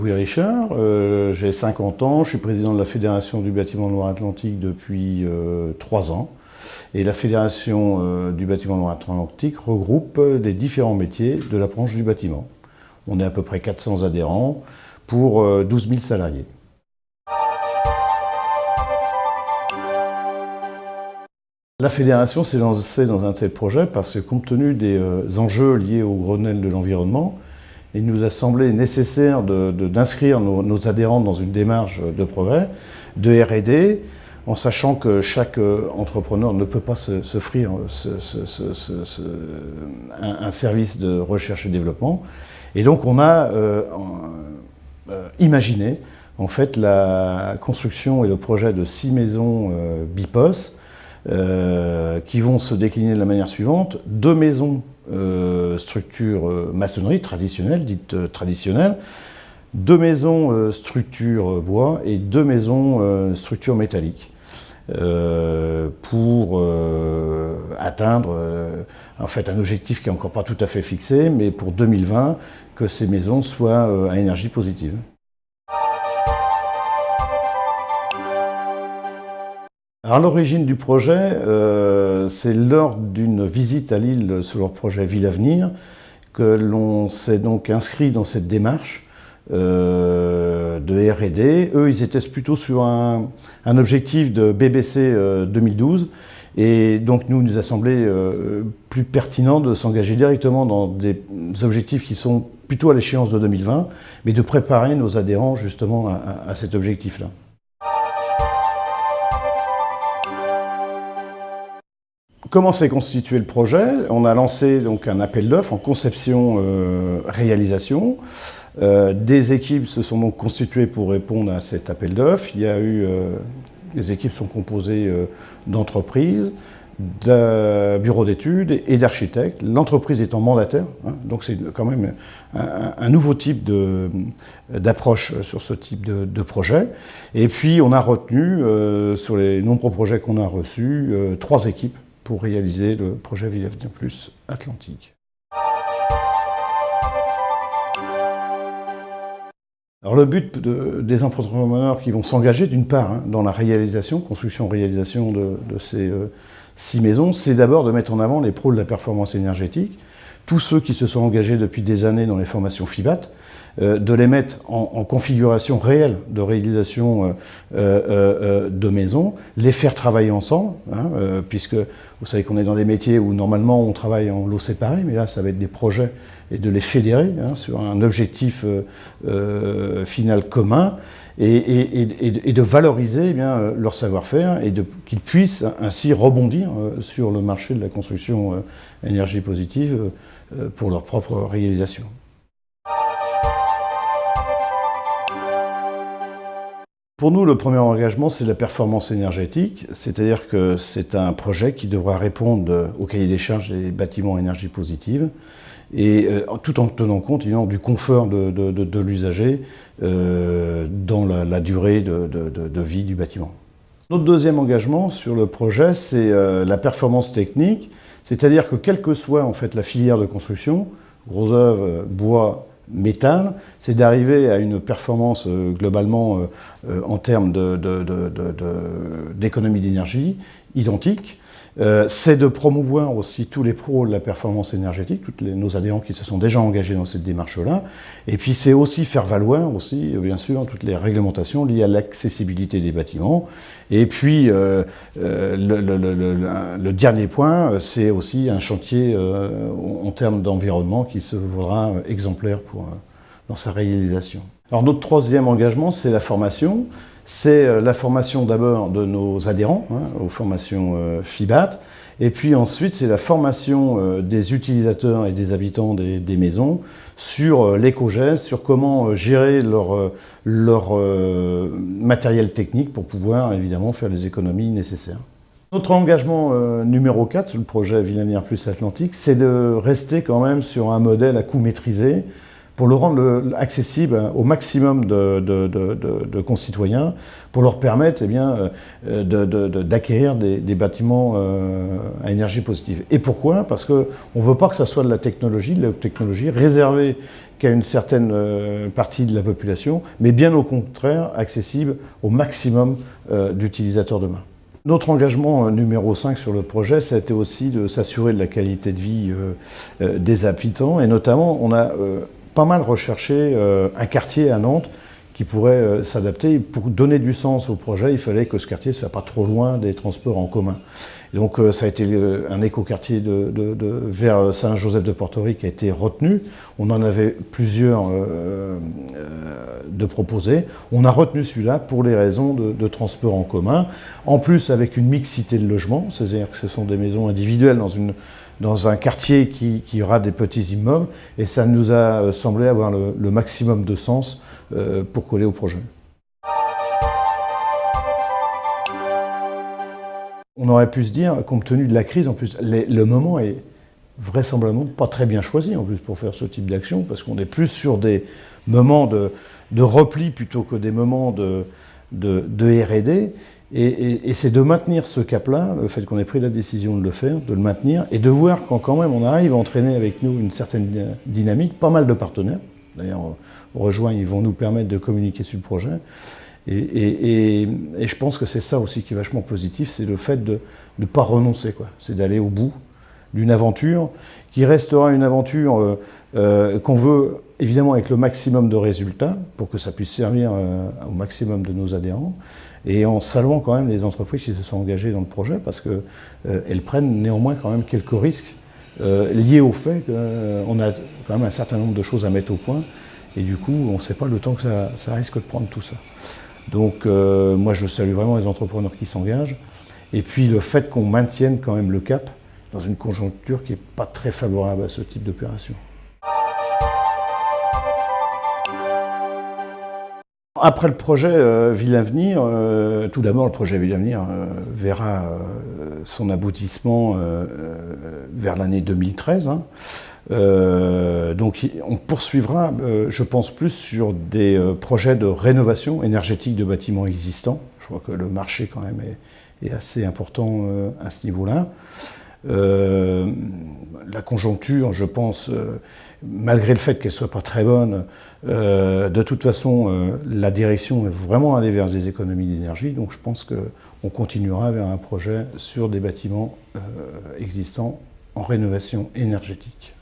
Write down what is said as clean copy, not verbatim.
Louis Richard, j'ai 50 ans, je suis président de la Fédération du bâtiment Loire-Atlantique depuis 3 ans. Et la Fédération du bâtiment Loire-Atlantique regroupe les différents métiers de la branche du bâtiment. On est à peu près 400 adhérents pour 12 000 salariés. La fédération s'est lancée dans un tel projet parce que, compte tenu des enjeux liés au Grenelle de l'environnement, il nous a semblé nécessaire d'inscrire nos adhérents dans une démarche de progrès, de R&D, en sachant que chaque entrepreneur ne peut pas s'offrir un service de recherche et développement. Et donc on a imaginé en fait la construction et le projet de 6 maisons BIPOS qui vont se décliner de la manière suivante. 2 maisons structure maçonnerie traditionnelle, dite traditionnelle, 2 maisons structure bois et 2 maisons structure métallique pour atteindre en fait un objectif qui n'est encore pas tout à fait fixé, mais pour 2020, que ces maisons soient à énergie positive. Alors, l'origine du projet, c'est lors d'une visite à Lille sur leur projet Ville Avenir que l'on s'est donc inscrit dans cette démarche de R&D. Eux, ils étaient plutôt sur un objectif de BBC 2012 et donc nous a semblé plus pertinent de s'engager directement dans des objectifs qui sont plutôt à l'échéance de 2020, mais de préparer nos adhérents justement à cet objectif-là. Comment s'est constitué le projet? On a lancé donc un appel d'offres en conception-réalisation. Des équipes se sont donc constituées pour répondre à cet appel d'offres. Les équipes sont composées d'entreprises, de bureaux d'études et d'architectes. L'entreprise étant mandataire, hein, donc c'est quand même un nouveau type d'approche sur ce type de projet. Et puis on a retenu, sur les nombreux projets qu'on a reçus, 3 équipes pour réaliser le projet Ville Avenir Plus Atlantique. Alors le but des entrepreneurs qui vont s'engager d'une part dans la construction-réalisation de ces 6 maisons, c'est d'abord de mettre en avant les pros de la performance énergétique, tous ceux qui se sont engagés depuis des années dans les formations FIBAT, de les mettre en configuration réelle de réalisation de maisons, les faire travailler ensemble, puisque vous savez qu'on est dans des métiers où normalement on travaille en lots séparés, mais là ça va être des projets et de les fédérer sur un objectif final commun et de valoriser leur savoir-faire et qu'ils puissent ainsi rebondir sur le marché de la construction énergie positive pour leur propre réalisation. Pour nous, le premier engagement, c'est la performance énergétique, c'est-à-dire que c'est un projet qui devra répondre au cahier des charges des bâtiments à énergie positive, et tout en tenant compte du confort de l'usager dans la durée de vie du bâtiment. Notre deuxième engagement sur le projet, c'est la performance technique, c'est-à-dire que quelle que soit en fait la filière de construction, gros œuvre, bois, métal, c'est d'arriver à une performance globalement en termes d'économie d'énergie identique. C'est de promouvoir aussi tous les pros de la performance énergétique, nos adhérents qui se sont déjà engagés dans cette démarche-là. Et puis c'est aussi faire valoir aussi, bien sûr, toutes les réglementations liées à l'accessibilité des bâtiments. Et puis le dernier point, c'est aussi un chantier en termes d'environnement qui se voudra exemplaire dans sa réalisation. Alors notre troisième engagement, c'est la formation. C'est la formation d'abord de nos adhérents, aux formations FIBAT, et puis ensuite c'est la formation des utilisateurs et des habitants des maisons sur l'éco-geste, sur comment gérer leur matériel technique pour pouvoir évidemment faire les économies nécessaires. Notre engagement numéro 4 sur le projet Ville Avenir Plus Atlantique, c'est de rester quand même sur un modèle à coût maîtrisé, pour le rendre accessible au maximum de concitoyens, pour leur permettre d'acquérir des bâtiments à énergie positive. Et pourquoi? Parce qu'on ne veut pas que ça soit de la technologie, de la haute technologie, réservée qu'à une certaine partie de la population, mais bien au contraire accessible au maximum d'utilisateurs demain. Notre engagement numéro 5 sur le projet, ça a été aussi de s'assurer de la qualité de vie des habitants, et notamment on a pas mal recherché un quartier à Nantes qui pourrait s'adapter. Pour donner du sens au projet, il fallait que ce quartier ne soit pas trop loin des transports en commun. Et donc ça a été un écoquartier vers Saint-Joseph-de-Portorique qui a été retenu. On en avait plusieurs de proposés. On a retenu celui-là pour les raisons de transport en commun. En plus, avec une mixité de logements, c'est-à-dire que ce sont des maisons individuelles dans un quartier qui aura des petits immeubles. Et ça nous a semblé avoir le maximum de sens pour coller au projet. On aurait pu se dire, compte tenu de la crise, en plus, le moment est vraisemblablement pas très bien choisi en plus pour faire ce type d'action, parce qu'on est plus sur des moments de repli plutôt que des moments de R&D. Et c'est de maintenir ce cap-là, le fait qu'on ait pris la décision de le faire, de le maintenir, et de voir quand même on arrive à entraîner avec nous une certaine dynamique, pas mal de partenaires. D'ailleurs, Rejoins, ils vont nous permettre de communiquer sur le projet. Et je pense que c'est ça aussi qui est vachement positif, c'est le fait de ne pas renoncer, quoi. C'est d'aller au bout d'une aventure qui restera une aventure qu'on veut évidemment avec le maximum de résultats pour que ça puisse servir au maximum de nos adhérents, et en saluant quand même les entreprises qui se sont engagées dans le projet, parce qu'elles prennent néanmoins quand même quelques risques liés au fait qu'on a quand même un certain nombre de choses à mettre au point, et du coup on ne sait pas le temps que ça risque de prendre tout ça. Donc moi je salue vraiment les entrepreneurs qui s'engagent, et puis le fait qu'on maintienne quand même le cap dans une conjoncture qui n'est pas très favorable à ce type d'opération. Après le projet Ville à venir, tout d'abord le projet Ville à venir verra son aboutissement vers l'année 2013. Hein. Donc on poursuivra, je pense, plus sur des projets de rénovation énergétique de bâtiments existants. Je crois que le marché quand même est assez important à ce niveau-là. La conjoncture, je pense, malgré le fait qu'elle ne soit pas très bonne, de toute façon, la direction est vraiment allée vers des économies d'énergie. Donc je pense qu'on continuera vers un projet sur des bâtiments existants en rénovation énergétique.